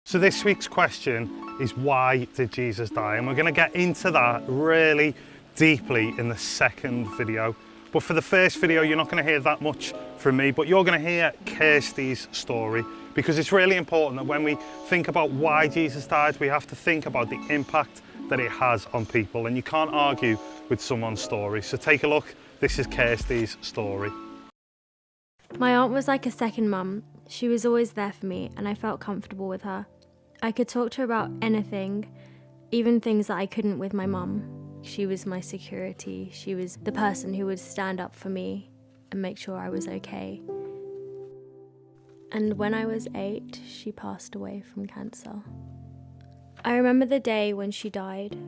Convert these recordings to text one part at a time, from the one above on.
So this week's question is, why did Jesus die? And we're going to get into that really deeply in the second video. But for the first video, you're not going to hear that much from me, but you're going to hear Kirsty's story, because it's really important that when we think about why Jesus died, we have to think about the impact that it has on people, and you can't argue with someone's story. So take a look. This is Kirsty's story. My aunt was like a second mum. She was always there for me, and I felt comfortable with her. I could talk to her about anything, even things that I couldn't with my mum. She was my security. She was the person who would stand up for me and make sure I was okay. And when I was 8, she passed away from cancer. I remember the day when she died.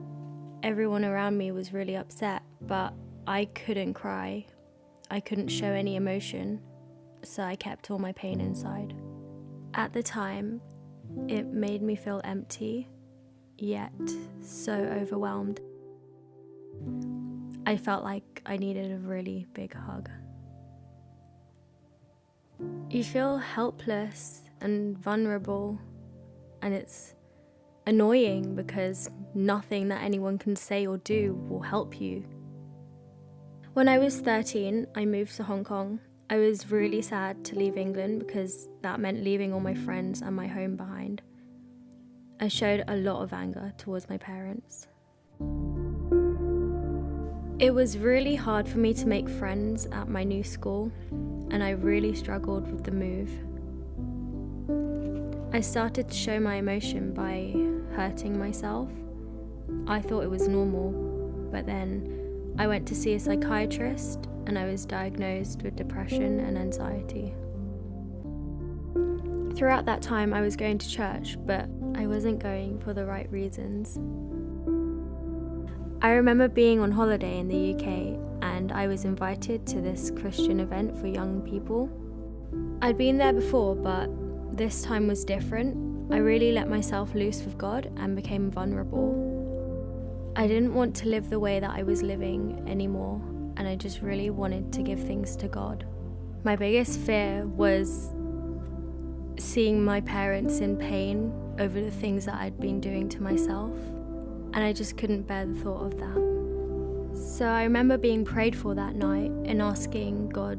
Everyone around me was really upset, but I couldn't cry. I couldn't show any emotion, so I kept all my pain inside. At the time, it made me feel empty, yet so overwhelmed. I felt like I needed a really big hug. You feel helpless and vulnerable, and it's annoying because nothing that anyone can say or do will help you. When I was 13, I moved to Hong Kong. I was really sad to leave England because that meant leaving all my friends and my home behind. I showed a lot of anger towards my parents. It was really hard for me to make friends at my new school, and I really struggled with the move. I started to show my emotion by hurting myself. I thought it was normal, but then I went to see a psychiatrist and I was diagnosed with depression and anxiety. Throughout that time I was going to church, but I wasn't going for the right reasons. I remember being on holiday in the UK and I was invited to this Christian event for young people. I'd been there before, but this time was different. I really let myself loose with God and became vulnerable. I didn't want to live the way that I was living anymore, and I just really wanted to give things to God. My biggest fear was seeing my parents in pain over the things that I'd been doing to myself, and I just couldn't bear the thought of that. So I remember being prayed for that night and asking God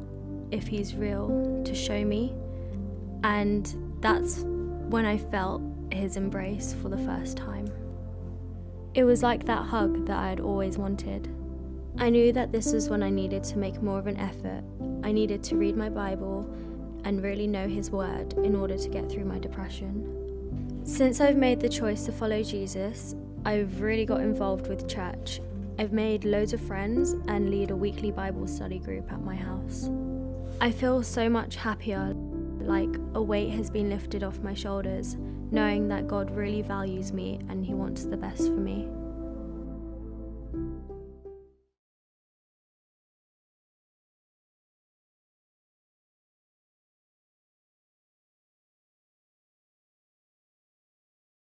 if He's real to show me, and that's when I felt His embrace for the first time. It was like that hug that I had always wanted. I knew that this was when I needed to make more of an effort. I needed to read my Bible and really know His word in order to get through my depression. Since I've made the choice to follow Jesus, I've really got involved with church. I've made loads of friends and lead a weekly Bible study group at my house. I feel so much happier, like a weight has been lifted off my shoulders, knowing that God really values me and He wants the best for me.